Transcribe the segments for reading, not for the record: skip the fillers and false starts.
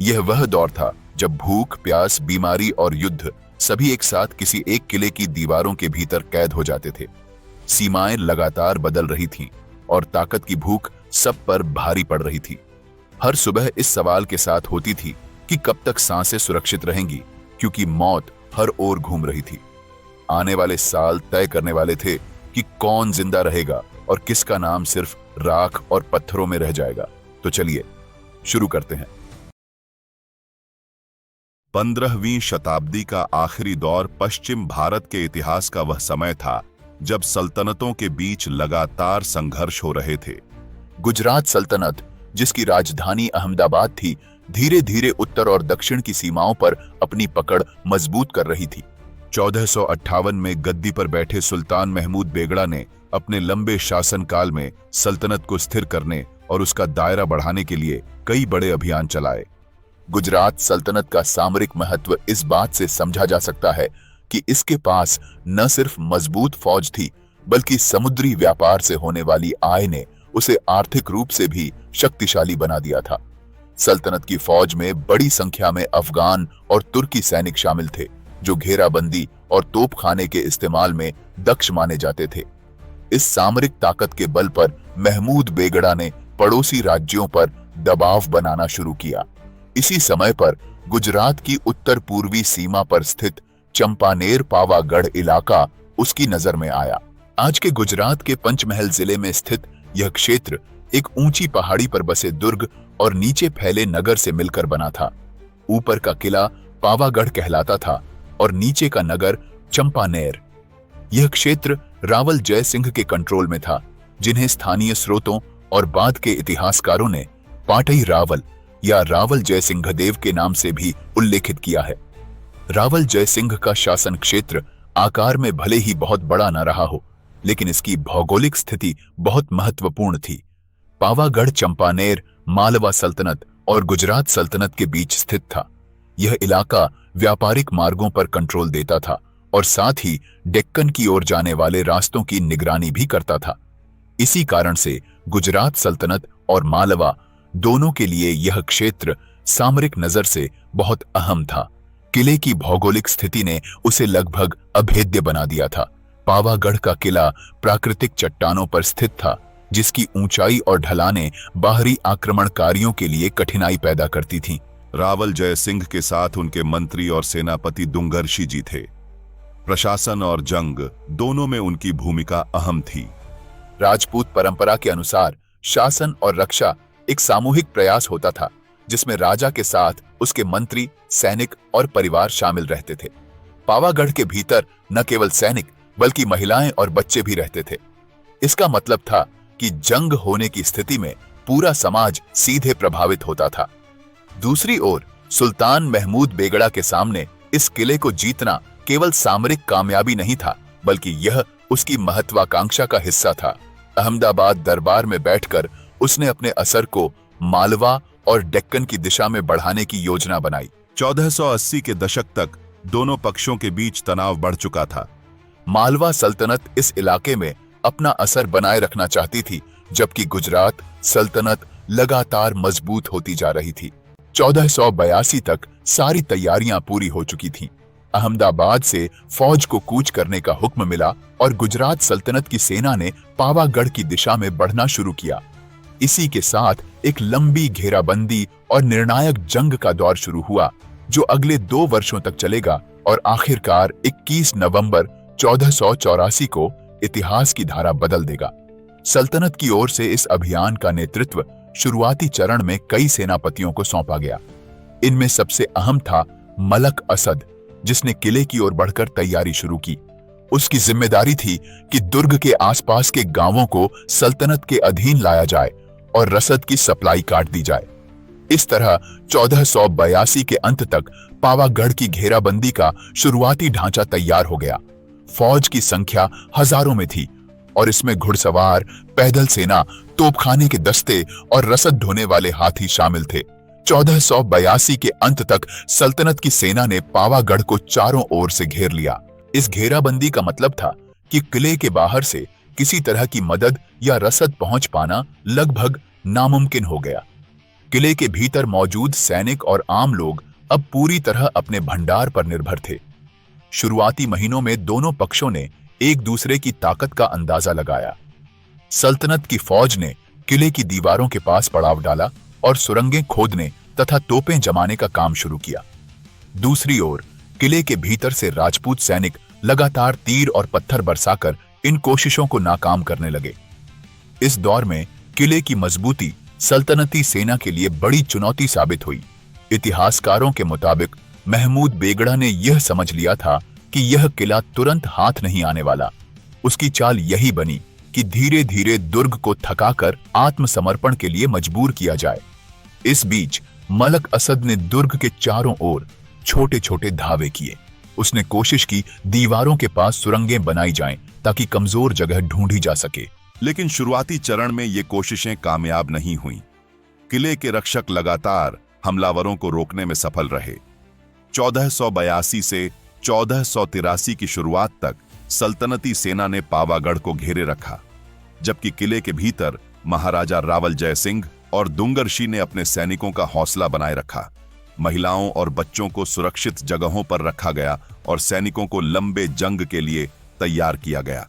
यह वह दौर था जब भूख, प्यास, बीमारी और युद्ध सभी एक साथ किसी एक किले की दीवारों के भीतर कैद हो जाते थे। सीमाएं लगातार बदल रही थीं और ताकत की भूख सब पर भारी पड़ रही थी। हर सुबह इस सवाल के साथ होती थी कि कब तक सांसें सुरक्षित रहेंगी, क्योंकि मौत हर ओर घूम रही थी। आने वाले साल तय करने वाले थे कि कौन जिंदा रहेगा और किसका नाम सिर्फ राख और पत्थरों में रह जाएगा। तो चलिए शुरू करते हैं। 15वीं शताब्दी का आखिरी दौर पश्चिम भारत के इतिहास का वह समय था जब सल्तनतों के बीच लगातार संघर्ष हो रहे थे। गुजरात सल्तनत, जिसकी राजधानी अहमदाबाद थी, धीरे धीरे उत्तर और दक्षिण की सीमाओं पर अपनी पकड़ मजबूत कर रही थी। 1458 में गद्दी पर बैठे सुल्तान महमूद बेगड़ा ने अपने लंबे शासनकाल में सल्तनत को स्थिर करने और उसका दायरा बढ़ाने के लिए कई बड़े अभियान चलाए। गुजरात सल्तनत का सामरिक महत्व इस बात से समझा जा सकता है कि इसके पास न सिर्फ मजबूत फौज थी, बल्कि समुद्री व्यापार से होने वाली आय ने उसे आर्थिक रूप से भी शक्तिशाली बना दिया था। सल्तनत की फौज में बड़ी संख्या में अफगान और तुर्की सैनिक शामिल थे, जो घेराबंदी और तोपखाने के इस्तेमाल में दक्ष माने जाते थे। इस सामरिक ताकत के बल पर महमूद बेगड़ा ने पड़ोसी राज्यों पर दबाव बनाना शुरू किया। इसी समय पर गुजरात की उत्तर पूर्वी सीमा पर स्थित चंपानेर पावागढ़ इलाका उसकी नजर में आया। आज के गुजरात के पंचमहल जिले में स्थित यह क्षेत्र एक ऊंची पहाड़ी पर बसे दुर्ग और नीचे फैले नगर से मिलकर बना था। ऊपर का किला पावागढ़ कहलाता था और नीचे का नगर चंपानेर। यह क्षेत्र रावल जय सिंह के कंट्रोल में था, जिन्हें स्थानीय स्रोतों और बाद के इतिहासकारों ने पाटई रावल या रावल जय सिंहदेव के नाम से भी उल्लेखित किया है। रावल जय सिंह का शासन क्षेत्र आकार में भले ही बहुत बड़ा न रहा हो, लेकिन इसकी भौगोलिक स्थिति बहुत महत्वपूर्ण थी। पावागढ़ चंपानेर मालवा सल्तनत और गुजरात सल्तनत के बीच स्थित था। यह इलाका व्यापारिक मार्गों पर कंट्रोल देता था और साथ ही डेक्कन की ओर जाने वाले रास्तों की निगरानी भी करता था। इसी कारण से गुजरात सल्तनत और मालवा दोनों के लिए यह क्षेत्र सामरिक नजर से बहुत अहम था। किले की भौगोलिक स्थिति ने उसे लगभग अभेद्य बना दिया था। पावागढ़ का किला प्राकृतिक चट्टानों पर स्थित था, जिसकी ऊंचाई और ढलानें बाहरी आक्रमणकारियों के लिए कठिनाई पैदा करती थीं। रावल जय सिंह के साथ उनके मंत्री और सेनापति दुंगर्शी जी थे। प्रशासन और जंग दोनों में उनकी भूमिका अहम थी। राजपूत परंपरा के अनुसार शासन और रक्षा एक सामूहिक प्रयास होता था, जिसमें राजा के साथ उसके मंत्री, सैनिक और परिवार शामिल रहते थे। पावागढ़ के भीतर न केवल सैनिक बल्कि महिलाएं और बच्चे भी रहते थे। इसका मतलब था कि जंग होने की स्थिति में पूरा समाज सीधे प्रभावित होता था। दूसरी ओर सुल्तान महमूद बेगड़ा के सामने इस किले को जीतना केवल सामरिक कामयाबी नहीं था, बल्कि यह उसकी महत्वाकांक्षा का हिस्सा था। अहमदाबाद दरबार में बैठकर उसने अपने असर को मालवा और डेक्कन की दिशा में बढ़ाने की योजना बनाई। 1480 के दशक तक दोनों पक्षों के बीच तनाव बढ़ चुका था। मालवा सल्तनत इस इलाके में अपना असर बनाए रखना चाहती थी, जबकि गुजरात सल्तनत लगातार मजबूत होती जा रही थी। 1482 तक सारी तैयारियां पूरी हो चुकी थीं। अहमदाबाद से फौज को कूच करने का हुक्म मिला और गुजरात सल्तनत की सेना ने पावागढ़ की दिशा में बढ़ना शुरू किया। इसी के साथ एक लंबी घेराबंदी और निर्णायक जंग का दौर शुरू हुआ, जो अगले 2 वर्षों तक चलेगा और आखिरकार 21 नवंबर 1484 को इतिहास की धारा बदल देगा। सल्तनत की ओर से इस अभियान का नेतृत्व शुरुआती चरण में कई सेनापतियों को सौंपा गया। इनमें सबसे अहम था मलक असद, जिसने किले की ओर बढ़कर तैयारी शुरू की। उसकी जिम्मेदारी थी कि दुर्ग के आसपास के गांवों को सल्तनत के अधीन लाया जाए और रसद की सप्लाई काट दी जाए। इस तरह 1482 के अंत तक पावागढ़ की घेराबंदी का शुरुआती ढांचा तैयार हो गया। फौज की संख्या हजारों में थी और इसमें घुड़सवार, पैदल सेना, तोपखाने के दस्ते और रसद ढोने वाले हाथी शामिल थे। 1482 के अंत तक सल्तनत की सेना ने पावागढ़ को चारों ओर से घेर लिया। इस घेराबंदी का मतलब था कि किले के बाहर से किसी तरह की मदद या रसद पहुंच पाना लगभग नामुमकिन हो गया। किले के भीतर मौजूद सैनिक और आम लोग अब पूरी तरह अपने भंडार पर निर्भर थे। शुरुआती महीनों में दोनों पक्षों ने एक दूसरे की ताकत का अंदाजा लगाया। सल्तनत की फौज ने किले की दीवारों के पास पड़ाव डाला और सुरंगें खोदने तथा तोपें जमाने का काम शुरू किया। दूसरी ओर किले के भीतर से राजपूत सैनिक लगातार तीर और पत्थर बरसाकर इन कोशिशों को नाकाम करने लगे। इस दौर में किले की मजबूती सल्तनती सेना के लिए बड़ी चुनौती साबित हुई। इतिहासकारों के मुताबिक महमूद बेगड़ा ने यह समझ लिया था कि यह किला तुरंत हाथ नहीं आने वाला। उसकी चाल यही बनी कि धीरे धीरे दुर्ग को थकाकर आत्मसमर्पण के लिए मजबूर किया जाए। इस बीच मलक असद ने दुर्ग के चारों ओर छोटे छोटे धावे किए। उसने कोशिश की दीवारों के पास सुरंगें बनाई जाएं ताकि कमजोर जगह ढूंढी जा सके, लेकिन शुरुआती चरण में ये कोशिशें कामयाब नहीं हुईं। किले के रक्षक लगातार हमलावरों को रोकने में सफल रहे। 1482 से 1483 की शुरुआत तक सल्तनती सेना ने पावागढ़ को घेरे रखा, जबकि किले के भीतर महाराजा रावल जय सिंह और दुंगरशी ने अपने सैनिकों का हौसला बनाए रखा। महिलाओं और बच्चों को सुरक्षित जगहों पर रखा गया और सैनिकों को लंबे जंग के लिए तैयार किया गया।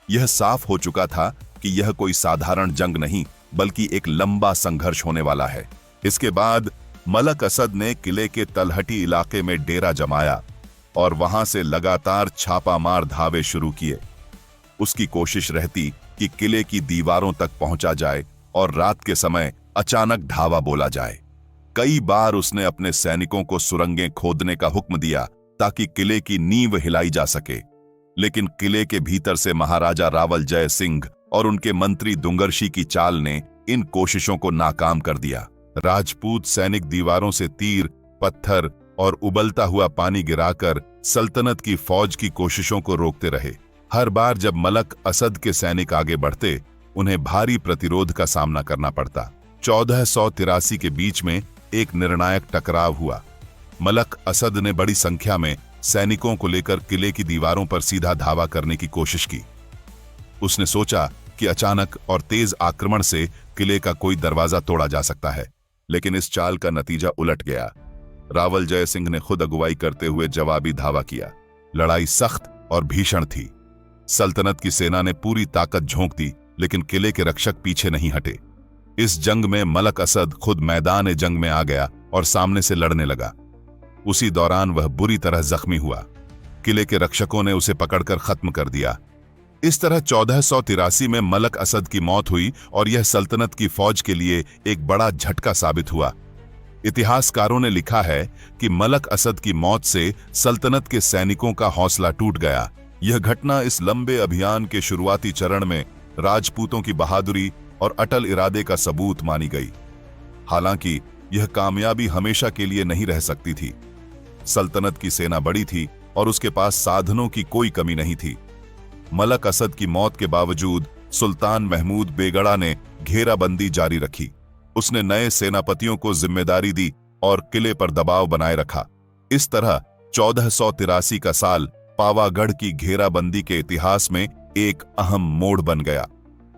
यह साफ हो चुका था कि यह कोई साधारण जंग नहीं बल्कि एक लंबा संघर्ष होने वाला है। इसके बाद मलक असद ने किले के तलहटी इलाके में डेरा जमाया और वहां से लगातार छापामार धावे शुरू किए। उसकी कोशिश रहती कि किले की दीवारों तक पहुंचा जाए और रात के समय अचानक धावा बोला जाए। कई बार उसने अपने सैनिकों को सुरंगें खोदने का हुक्म दिया ताकि किले की नींव हिलाई जा सके, लेकिन किले के भीतर से महाराजा रावल जय सिंह और उनके मंत्री दुंगरशी की चाल ने इन कोशिशों को नाकाम कर दिया। राजपूत सैनिक दीवारों से तीर, पत्थर और उबलता हुआ पानी गिराकर सल्तनत की फौज की कोशिशों को रोकते रहे। हर बार जब मलक असद के सैनिक आगे बढ़ते, उन्हें भारी प्रतिरोध का सामना करना पड़ता। 1483 के बीच में एक निर्णायक टकराव हुआ। मलक असद ने बड़ी संख्या में सैनिकों को लेकर किले की दीवारों पर सीधा धावा करने की कोशिश की। उसने सोचा कि अचानक और तेज आक्रमण से किले का कोई दरवाजा तोड़ा जा सकता है, लेकिन इस चाल का नतीजा उलट गया। रावल जय सिंह ने खुद अगुवाई करते हुए जवाबी धावा किया। लड़ाई सख्त और भीषण थी। सल्तनत की सेना ने पूरी ताकत झोंक दी, लेकिन किले के रक्षक पीछे नहीं हटे। इस जंग में मलक असद खुद मैदान जंग में आ गया और सामने से लड़ने लगा। उसी दौरान वह बुरी तरह जख्मी हुआ। किले के रक्षकों ने उसे पकड़कर खत्म कर दिया। इस तरह 1483 में मलक असद की मौत हुई और यह सल्तनत की फौज के लिए एक बड़ा झटका साबित हुआ। इतिहासकारों ने लिखा है कि मलक असद की मौत से सल्तनत के सैनिकों का हौसला टूट गया। यह घटना इस लंबे अभियान के शुरुआती चरण में राजपूतों की बहादुरी और अटल इरादे का सबूत मानी गई। हालांकि यह कामयाबी हमेशा के लिए नहीं रह सकती थी। सल्तनत की सेना बड़ी थी और उसके पास साधनों की कोई कमी नहीं थी। मलक असद की मौत के बावजूद सुल्तान महमूद बेगड़ा ने घेराबंदी जारी रखी। उसने नए सेनापतियों को जिम्मेदारी दी और किले पर दबाव बनाए रखा। इस तरह 1483 का साल पावागढ़ की घेराबंदी के इतिहास में एक अहम मोड़ बन गया।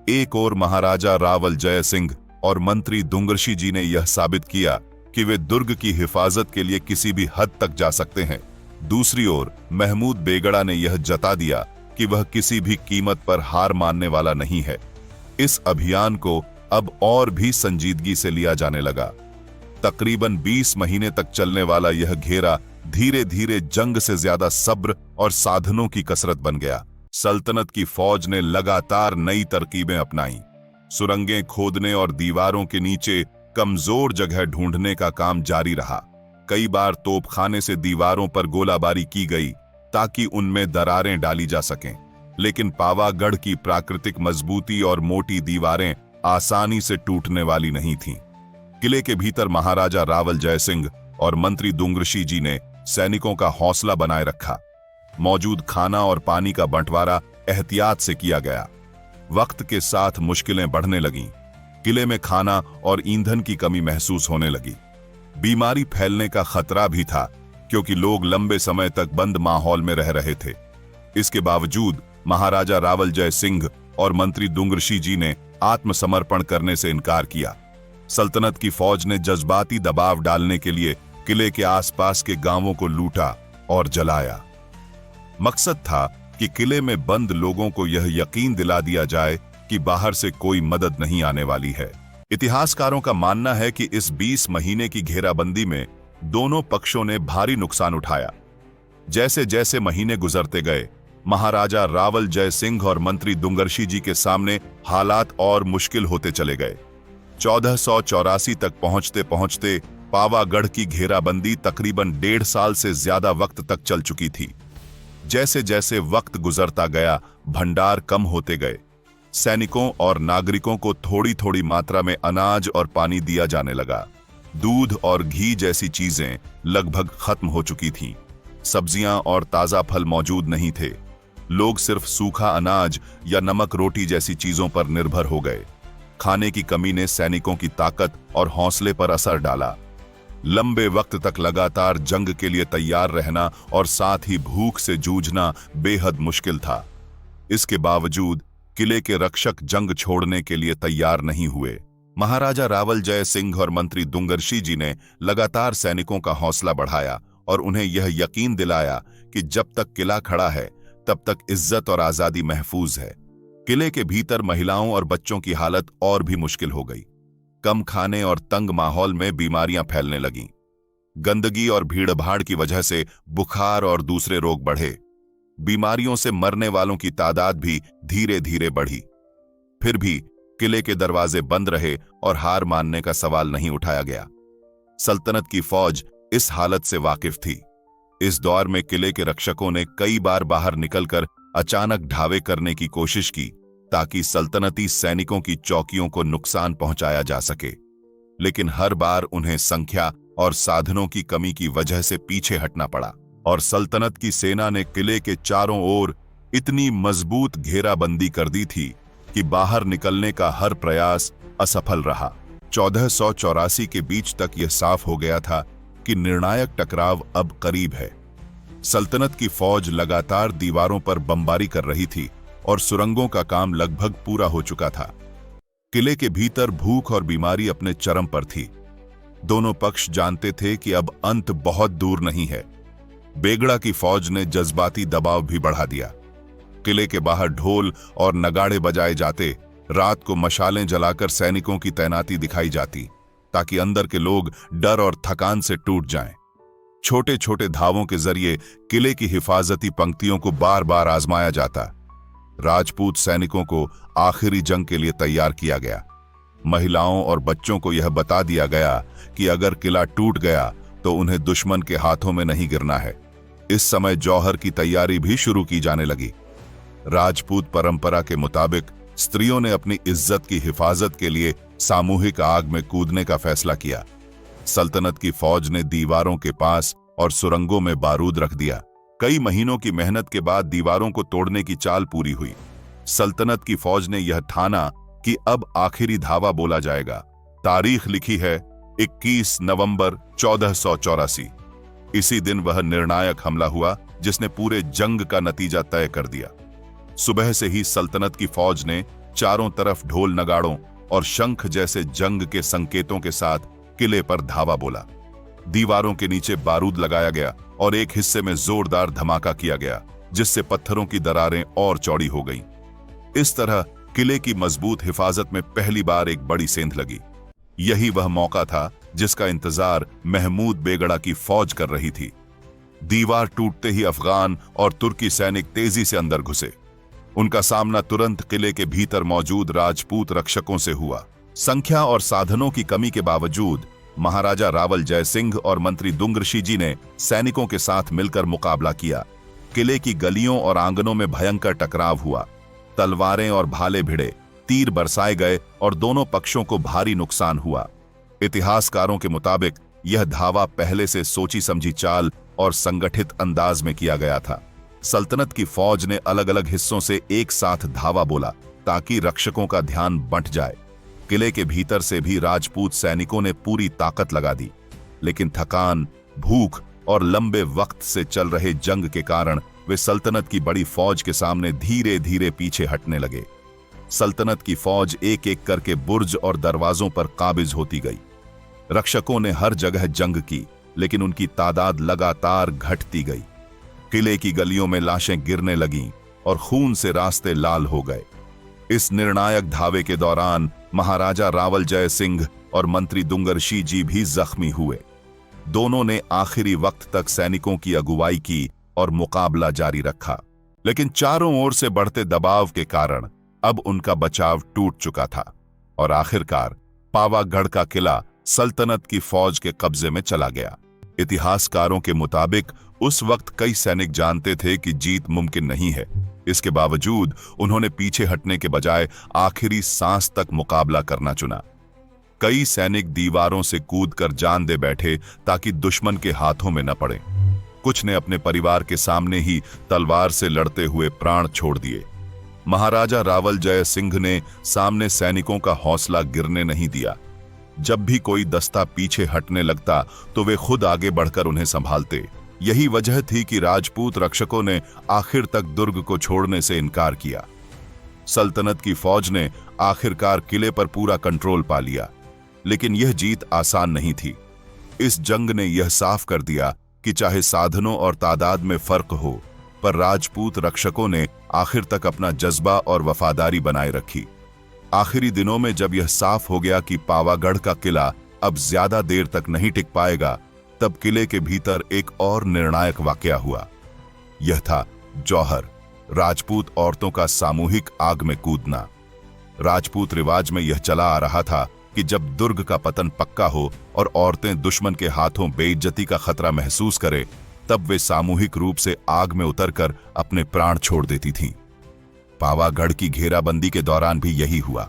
एक ओर महाराजा रावल जय सिंह और मंत्री दुंगरशी जी ने यह साबित किया कि वे दुर्ग की हिफाजत के लिए किसी भी हद तक जा सकते हैं। दूसरी ओर महमूद बेगड़ा ने यह जता दिया कि वह किसी भी कीमत पर हार मानने वाला नहीं है। इस अभियान को अब और भी संजीदगी से लिया जाने लगा। तकरीबन 20 महीने तक चलने वाला यह घेरा धीरे धीरे जंग से ज्यादा सब्र और साधनों की कसरत बन गया। सल्तनत की फौज ने लगातार नई तरकीबें अपनाई। सुरंगें खोदने और दीवारों के नीचे कमजोर जगह ढूंढने का काम जारी रहा। कई बार तोपखाने से दीवारों पर गोलाबारी की गई ताकि उनमें दरारें डाली जा सकें, लेकिन पावागढ़ की प्राकृतिक मजबूती और मोटी दीवारें आसानी से टूटने वाली नहीं थीं। किले के भीतर महाराजा रावल जय सिंह और मंत्री दुंगरशी जी ने सैनिकों का हौसला बनाए रखा। मौजूद खाना और पानी का बंटवारा एहतियात से किया गया। वक्त के साथ मुश्किलें बढ़ने लगीं। किले में खाना और ईंधन की कमी महसूस होने लगी। बीमारी फैलने का खतरा भी था क्योंकि लोग लंबे समय तक बंद माहौल में रह रहे थे। इसके बावजूद महाराजा रावल जय सिंह और मंत्री दुंगरशी जी ने आत्मसमर्पण करने से इनकार किया। सल्तनत की फौज ने जज्बाती दबाव डालने के लिए किले के आसपास के गांवों को लूटा और जलाया। मकसद था कि किले में बंद लोगों को यह यकीन दिला दिया जाए कि बाहर से कोई मदद नहीं आने वाली है। इतिहासकारों का मानना है कि इस 20 महीने की घेराबंदी में दोनों पक्षों ने भारी नुकसान उठाया। जैसे जैसे महीने गुजरते गए, महाराजा रावल जय सिंह और मंत्री दुंगरशी जी के सामने हालात और मुश्किल होते चले गए। 1484 तक पहुंचते पहुंचते पावागढ़ की घेराबंदी तकरीबन 1.5 साल से ज्यादा वक्त तक चल चुकी थी। जैसे जैसे वक्त गुजरता गया, भंडार कम होते गए। सैनिकों और नागरिकों को थोड़ी थोड़ी मात्रा में अनाज और पानी दिया जाने लगा। दूध और घी जैसी चीजें लगभग खत्म हो चुकी थीं। सब्जियां और ताजा फल मौजूद नहीं थे। लोग सिर्फ सूखा अनाज या नमक रोटी जैसी चीजों पर निर्भर हो गए। खाने की कमी ने सैनिकों की ताकत और हौसले पर असर डाला। लंबे वक्त तक लगातार जंग के लिए तैयार रहना और साथ ही भूख से जूझना बेहद मुश्किल था। इसके बावजूद किले के रक्षक जंग छोड़ने के लिए तैयार नहीं हुए। महाराजा रावल जय सिंह और मंत्री दुंगरशी जी ने लगातार सैनिकों का हौसला बढ़ाया और उन्हें यह यकीन दिलाया कि जब तक किला खड़ा है तब तक इज्जत और आजादी महफूज है। किले के भीतर महिलाओं और बच्चों की हालत और भी मुश्किल हो गई। कम खाने और तंग माहौल में बीमारियां फैलने लगीं। गंदगी और भीड़भाड़ की वजह से बुखार और दूसरे रोग बढ़े। बीमारियों से मरने वालों की तादाद भी धीरे धीरे बढ़ी। फिर भी किले के दरवाजे बंद रहे और हार मानने का सवाल नहीं उठाया गया। सल्तनत की फौज इस हालत से वाकिफ थी। इस दौर में किले के रक्षकों ने कई बार बाहर निकलकर अचानक ढावे करने की कोशिश की ताकि सल्तनती सैनिकों की चौकियों को नुकसान पहुंचाया जा सके, लेकिन हर बार उन्हें संख्या और साधनों की कमी की वजह से पीछे हटना पड़ा और सल्तनत की सेना ने किले के चारों ओर इतनी मजबूत घेराबंदी कर दी थी कि बाहर निकलने का हर प्रयास असफल रहा। 1484 के बीच तक यह साफ हो गया था कि निर्णायक टकराव अब करीब है। सल्तनत की फौज लगातार दीवारों पर बमबारी कर रही थी और सुरंगों का काम लगभग पूरा हो चुका था। किले के भीतर भूख और बीमारी अपने चरम पर थी। दोनों पक्ष जानते थे कि अब अंत बहुत दूर नहीं है। बेगड़ा की फौज ने जज्बाती दबाव भी बढ़ा दिया। किले के बाहर ढोल और नगाड़े बजाए जाते, रात को मशालें जलाकर सैनिकों की तैनाती दिखाई जाती ताकि अंदर के लोग डर और थकान से टूट जाएं। छोटे छोटे धावों के जरिए किले की हिफाजती पंक्तियों को बार बार आजमाया जाता। राजपूत सैनिकों को आखिरी जंग के लिए तैयार किया गया। महिलाओं और बच्चों को यह बता दिया गया कि अगर किला टूट गया तो उन्हें दुश्मन के हाथों में नहीं गिरना है। इस समय जौहर की तैयारी भी शुरू की जाने लगी। राजपूत परंपरा के मुताबिक स्त्रियों ने अपनी इज्जत की हिफाजत के लिए सामूहिक आग में कूदने का फैसला किया। सल्तनत की फौज ने दीवारों के पास और सुरंगों में बारूद रख दिया। कई महीनों की मेहनत के बाद दीवारों को तोड़ने की चाल पूरी हुई। सल्तनत की फौज ने यह ठाना कि अब आखिरी धावा बोला जाएगा। तारीख लिखी है 21 नवंबर 1484। इसी दिन वह निर्णायक हमला हुआ जिसने पूरे जंग का नतीजा तय कर दिया। सुबह से ही सल्तनत की फौज ने चारों तरफ ढोल नगाड़ों और शंख जैसे जंग के संकेतों के साथ किले पर धावा बोला। दीवारों के नीचे बारूद लगाया गया और एक हिस्से में जोरदार धमाका किया गया जिससे पत्थरों की दरारें और चौड़ी हो गईं। इस तरह किले की मजबूत हिफाजत में पहली बार एक बड़ी सेंध लगी। यही वह मौका था जिसका इंतजार महमूद बेगड़ा की फौज कर रही थी। दीवार टूटते ही अफगान और तुर्की सैनिक तेजी से अंदर घुसे। उनका सामना तुरंत किले के भीतर मौजूद राजपूत रक्षकों से हुआ। संख्या और साधनों की कमी के बावजूद महाराजा रावल जय सिंह और मंत्री दुंगरशी जी ने सैनिकों के साथ मिलकर मुकाबला किया। किले की गलियों और आंगनों में भयंकर टकराव हुआ। तलवारें और भाले भिड़े, तीर बरसाए गए और दोनों पक्षों को भारी नुकसान हुआ। इतिहासकारों के मुताबिक यह धावा पहले से सोची समझी चाल और संगठित अंदाज में किया गया था। सल्तनत की फौज ने अलग अलग हिस्सों से एक साथ धावा बोला ताकि रक्षकों का ध्यान बंट जाए। किले के भीतर से भी राजपूत सैनिकों ने पूरी ताकत लगा दी, लेकिन थकान, भूख और लंबे वक्त से चल रहे जंग के कारण वे सल्तनत की बड़ी फौज के सामने धीरे धीरे पीछे हटने लगे। सल्तनत की फौज एक एक करके बुर्ज और दरवाजों पर काबिज होती गई। रक्षकों ने हर जगह जंग की, लेकिन उनकी तादाद लगातार घटती गई। किले की गलियों में लाशें गिरने लगीं और खून से रास्ते लाल हो गए। इस निर्णायक धावे के दौरान महाराजा रावल जय सिंह और मंत्री दुंगरशी जी भी जख्मी हुए। दोनों ने आखिरी वक्त तक सैनिकों की अगुवाई की और मुकाबला जारी रखा, लेकिन चारों ओर से बढ़ते दबाव के कारण अब उनका बचाव टूट चुका था और आखिरकार पावागढ़ का किला सल्तनत की फौज के कब्जे में चला गया। इतिहासकारों के मुताबिक उस वक्त कई सैनिक जानते थे कि जीत मुमकिन नहीं है। इसके बावजूद उन्होंने पीछे हटने के बजाय आखिरी सांस तक मुकाबला करना चुना। कई सैनिक दीवारों से कूदकर जान दे बैठे ताकि दुश्मन के हाथों में न पड़े। कुछ ने अपने परिवार के सामने ही तलवार से लड़ते हुए प्राण छोड़ दिए। महाराजा रावल जय सिंह ने सामने सैनिकों का हौसला गिरने नहीं दिया। जब भी कोई दस्ता पीछे हटने लगता तो वे खुद आगे बढ़कर उन्हें संभालते। यही वजह थी कि राजपूत रक्षकों ने आखिर तक दुर्ग को छोड़ने से इनकार किया। सल्तनत की फौज ने आखिरकार किले पर पूरा कंट्रोल पा लिया, लेकिन यह जीत आसान नहीं थी। इस जंग ने यह साफ कर दिया कि चाहे साधनों और तादाद में फर्क हो, पर राजपूत रक्षकों ने आखिर तक अपना जज्बा और वफादारी बनाए रखी। आखिरी दिनों में जब यह साफ हो गया कि पावागढ़ का किला अब ज्यादा देर तक नहीं टिक पाएगा, तब किले के भीतर एक और निर्णायक वाकया हुआ। यह था जौहर, राजपूत औरतों का सामूहिक आग में कूदना। राजपूत रिवाज में यह चला आ रहा था कि जब दुर्ग का पतन पक्का हो और औरतें दुश्मन के हाथों बेइज्जती का खतरा महसूस करें, तब वे सामूहिक रूप से आग में उतरकर अपने प्राण छोड़ देती थीं। पावागढ़ की घेराबंदी के दौरान भी यही हुआ।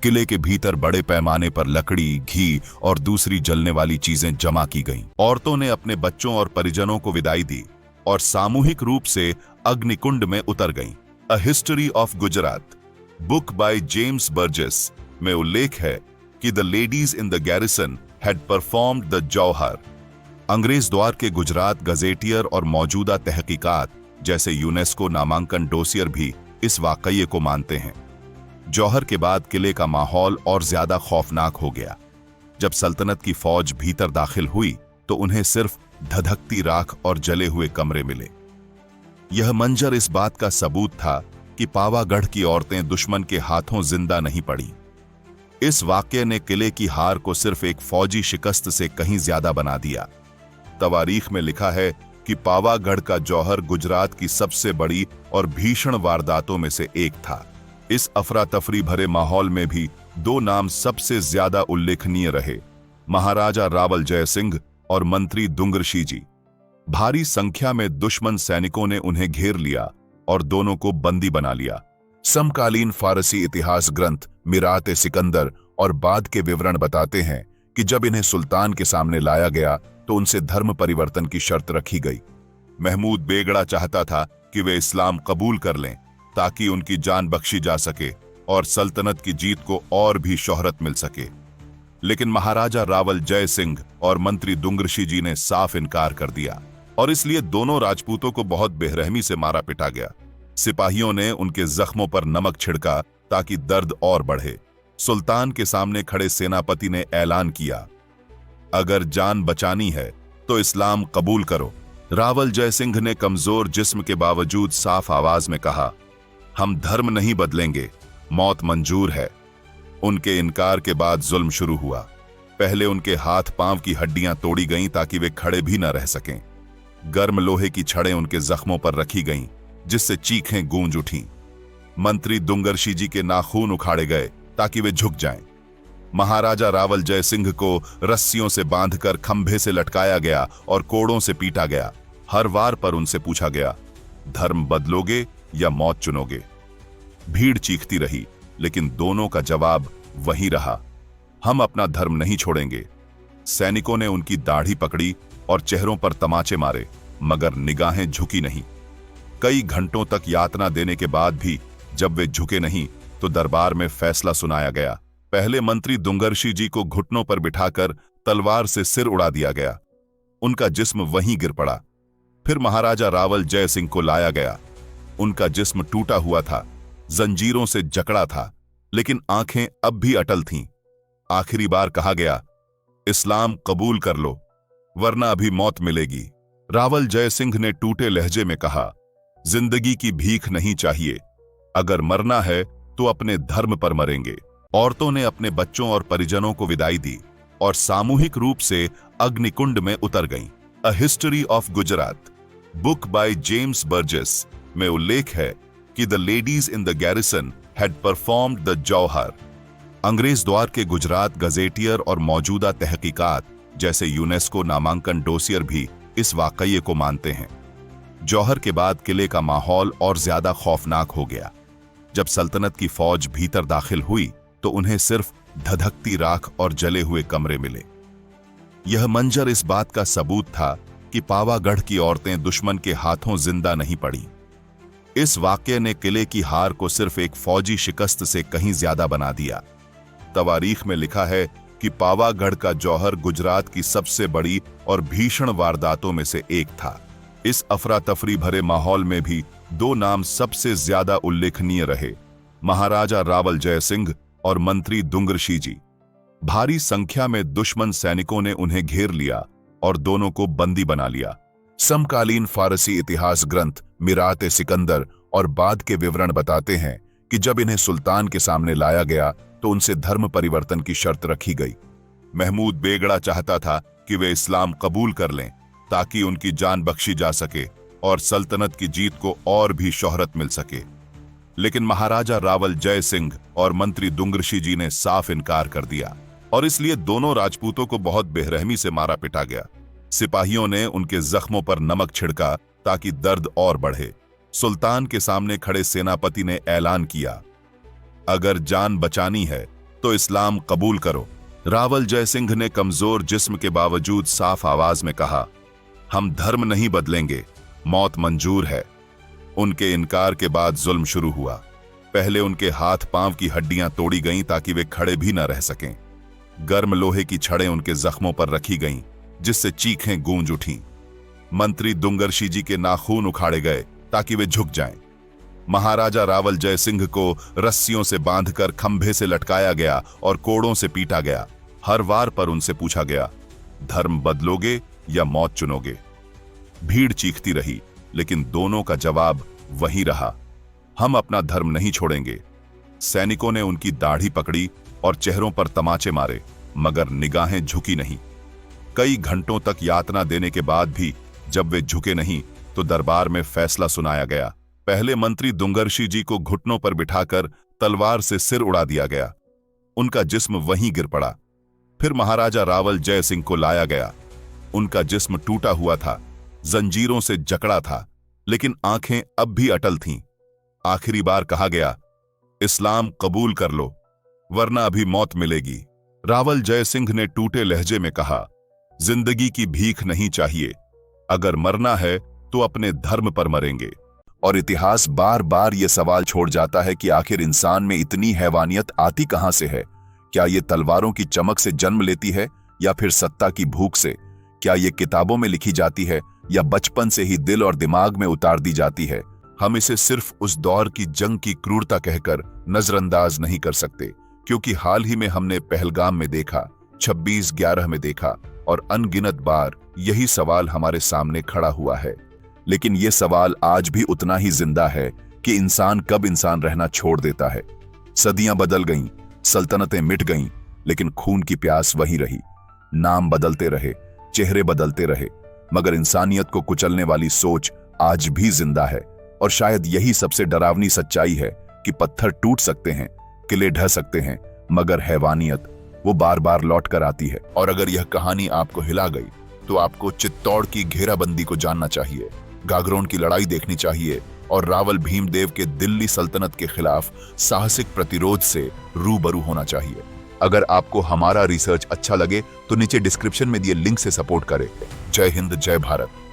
किले के भीतर बड़े पैमाने पर लकड़ी, घी और दूसरी जलने वाली चीजें जमा की गईं। औरतों ने अपने बच्चों और परिजनों को विदाई दी और सामूहिक रूप से अग्निकुंड में उतर गईं। A history of Gujarat book by James Burgess में उल्लेख है कि the ladies in the garrison had performed the jauhar. अंग्रेज द्वार के गुजरात गजेटियर और मौजूदा तहकीकात जैसे यूनेस्को नामांकन डोसियर भी इस वाकये को मानते हैं। जौहर के बाद किले का माहौल और ज्यादा खौफनाक हो गया। जब सल्तनत की फौज भीतर दाखिल हुई तो उन्हें सिर्फ धधकती राख और जले हुए कमरे मिले। यह मंजर इस बात का सबूत था कि पावागढ़ की औरतें दुश्मन के हाथों जिंदा नहीं पड़ी। इस वाकये ने किले की हार को सिर्फ एक फौजी शिकस्त से कहीं ज्यादा बना दिया। तवारीख में लिखा है कि पावागढ़ का जौहर गुजरात की सबसे बड़ी और भीषण वारदातों में से एक था। इस अफरा तफरी भरे माहौल में भी दो नाम सबसे ज्यादा उल्लेखनीय रहे, महाराजा रावल जय सिंह और मंत्री दुंगरशी जी। भारी संख्या में दुश्मन सैनिकों ने उन्हें घेर लिया और दोनों को बंदी बना लिया। समकालीन फारसी इतिहास ग्रंथ मिरात सिकंदर और बाद के विवरण बताते हैं कि जब इन्हें सुल्तान के सामने लाया गया तो उनसे धर्म परिवर्तन की शर्त रखी गई। महमूद बेगड़ा चाहता था कि वे इस्लाम कबूल कर लें ताकि उनकी जान बख्शी जा सके और सल्तनत की जीत को और भी शोहरत मिल सके, लेकिन महाराजा रावल जय सिंह और मंत्री दुंगरशी जी ने साफ इनकार कर दिया और इसलिए दोनों राजपूतों को बहुत बेरहमी से मारा पिटा गया। सिपाहियों ने उनके जख्मों पर नमक छिड़का ताकि दर्द और बढ़े। सुल्तान के सामने खड़े सेनापति ने ऐलान किया, अगर जान बचानी है तो इस्लाम कबूल करो। रावल जय सिंह ने कमजोर जिस्म के बावजूद साफ आवाज में कहा, हम धर्म नहीं बदलेंगे, मौत मंजूर है। उनके इनकार के बाद जुल्म शुरू हुआ। पहले उनके हाथ पांव की हड्डियां तोड़ी गईं ताकि वे खड़े भी न रह सकें। गर्म लोहे की छड़ें उनके जख्मों पर रखी गईं जिससे चीखें गूंज उठीं। मंत्री दुंगरशी जी के नाखून उखाड़े गए ताकि वे झुक जाएं। महाराजा रावल जय सिंह को रस्सियों से बांधकर खंभे से लटकाया गया और कोड़ों से पीटा गया। हर वार पर उनसे पूछा गया, धर्म बदलोगे या मौत चुनोगे? भीड़ चीखती रही, लेकिन दोनों का जवाब वही रहा, हम अपना धर्म नहीं छोड़ेंगे। सैनिकों ने उनकी दाढ़ी पकड़ी और चेहरों पर तमाचे मारे, मगर निगाहें झुकी नहीं। कई घंटों तक यातना देने के बाद भी जब वे झुके नहीं तो दरबार में फैसला सुनाया गया। पहले मंत्री दुंगरशी जी को घुटनों पर बिठाकर तलवार से सिर उड़ा दिया गया। उनका जिस्म वहीं गिर पड़ा। फिर महाराजा रावल जय सिंह को लाया गया। उनका जिस्म टूटा हुआ था, जंजीरों से जकड़ा था, लेकिन आंखें अब भी अटल थीं। आखिरी बार कहा गया, इस्लाम कबूल कर लो, वरना अभी मौत मिलेगी। रावल जय सिंह ने टूटे लहजे में कहा, जिंदगी की भीख नहीं चाहिए, अगर मरना है तो अपने धर्म पर मरेंगे। औरतों ने अपने बच्चों और परिजनों को विदाई दी और सामूहिक रूप से अग्निकुंड में उतर गईं। A history of Gujarat book by James Burgess में उल्लेख है कि the ladies in the garrison had performed the jauhar. अंग्रेज द्वार के गुजरात गजेटियर और मौजूदा तहकीकात जैसे यूनेस्को नामांकन डोसियर भी इस वाकये को मानते हैं। जौहर के बाद किले का माहौल और ज्यादा खौफनाक हो गया। जब सल्तनत की फौज भीतर दाखिल हुई तो उन्हें सिर्फ धधकती राख और जले हुए कमरे मिले। यह मंजर इस बात का सबूत था कि पावागढ़ की औरतें दुश्मन के हाथों जिंदा नहीं पड़ी। इस वाकये ने किले की हार को सिर्फ एक फौजी शिकस्त से कहीं ज्यादा बना दिया। तवारीख में लिखा है कि पावागढ़ का जौहर गुजरात की सबसे बड़ी और भीषण वारदातों में से एक था। इस अफरा तफरी भरे माहौल में भी दो नाम सबसे ज्यादा उल्लेखनीय रहे, महाराजा रावल जय सिंह और मंत्री दुंगरशी जी। भारी संख्या में दुश्मन सैनिकों ने उन्हें घेर लिया और दोनों को बंदी बना लिया। समकालीन फारसी इतिहास ग्रंथ मिरात-ए-सिकंदर और बाद के विवरण बताते हैं कि जब इन्हें सुल्तान के सामने लाया गया तो उनसे धर्म परिवर्तन की शर्त रखी गई। महमूद बेगड़ा चाहता था कि वे इस्लाम कबूल कर लें ताकि उनकी जान बख्शी जा सके और सल्तनत की जीत को और भी शोहरत मिल सके, लेकिन महाराजा रावल जय सिंह और मंत्री दुंगरशी जी ने साफ इनकार कर दिया और इसलिए दोनों राजपूतों को बहुत बेरहमी से मारा पिटा गया। सिपाहियों ने उनके जख्मों पर नमक छिड़का ताकि दर्द और बढ़े। सुल्तान के सामने खड़े सेनापति ने ऐलान किया, अगर जान बचानी है तो इस्लाम कबूल करो। रावल जय सिंह ने कमजोर जिस्म के बावजूद साफ आवाज में कहा, हम धर्म नहीं बदलेंगे, मौत मंजूर है। उनके इनकार के बाद जुल्म शुरू हुआ। पहले उनके हाथ पांव की हड्डियां तोड़ी गईं ताकि वे खड़े भी न रह सकें। गर्म लोहे की छड़ें उनके जख्मों पर रखी गईं, जिससे चीखें गूंज उठीं। मंत्री दुंगरशी जी के नाखून उखाड़े गए ताकि वे झुक जाएं। महाराजा रावल जय सिंह को रस्सियों से बांधकर खंभे से लटकाया गया और कोड़ों से पीटा गया। हर वार पर उनसे पूछा गया, धर्म बदलोगे या मौत चुनोगे? भीड़ चीखती रही, लेकिन दोनों का जवाब वही रहा, हम अपना धर्म नहीं छोड़ेंगे। सैनिकों ने उनकी दाढ़ी पकड़ी और चेहरों पर तमाचे मारे, मगर निगाहें झुकी नहीं। कई घंटों तक यातना देने के बाद भी जब वे झुके नहीं तो दरबार में फैसला सुनाया गया। पहले मंत्री दुंगरशी जी को घुटनों पर बिठाकर तलवार से सिर उड़ा दिया गया। उनका जिस्म वहीं गिर पड़ा। फिर महाराजा रावल जय सिंह को लाया गया। उनका जिस्म टूटा हुआ था, जंजीरों से जकड़ा था, लेकिन आंखें अब भी अटल थीं। आखिरी बार कहा गया, इस्लाम कबूल कर लो, वरना अभी मौत मिलेगी। रावल जय सिंह ने टूटे लहजे में कहा, जिंदगी की भीख नहीं चाहिए, अगर मरना है तो अपने धर्म पर मरेंगे। और इतिहास बार बार यह सवाल छोड़ जाता है कि आखिर इंसान में इतनी हैवानियत आती कहां से है? क्या ये तलवारों की चमक से जन्म लेती है या फिर सत्ता की भूख से? क्या ये किताबों में लिखी जाती है या बचपन से ही दिल और दिमाग में उतार दी जाती है? हम इसे सिर्फ उस दौर की जंग की क्रूरता कहकर नजरअंदाज नहीं कर सकते, क्योंकि हाल ही में हमने पहलगाम में देखा, 26/11 में देखा और अनगिनत बार यही सवाल हमारे सामने खड़ा हुआ है। लेकिन ये सवाल आज भी उतना ही जिंदा है कि इंसान कब इंसान रहना छोड़ देता है। सदियां बदल गईं, सल्तनतें मिट गईं, लेकिन खून की प्यास वही रही। नाम बदलते रहे, चेहरे बदलते रहे, मगर इंसानियत को कुचलने वाली सोच आज भी जिंदा है। और शायद यही सबसे डरावनी सच्चाई है कि पत्थर टूट सकते हैं, किले ढह सकते हैं, मगर हैवानियत वो बार बार लौट कर आती है। और अगर यह कहानी आपको हिला गई तो आपको चित्तौड़ की घेराबंदी को जानना चाहिए, गागरोन की लड़ाई देखनी चाहिए और रावल भीमदेव के दिल्ली सल्तनत के खिलाफ साहसिक प्रतिरोध से रूबरू होना चाहिए। अगर आपको हमारा रिसर्च अच्छा लगे तो नीचे डिस्क्रिप्शन में दिए लिंक से सपोर्ट करें। जय हिंद, जय भारत।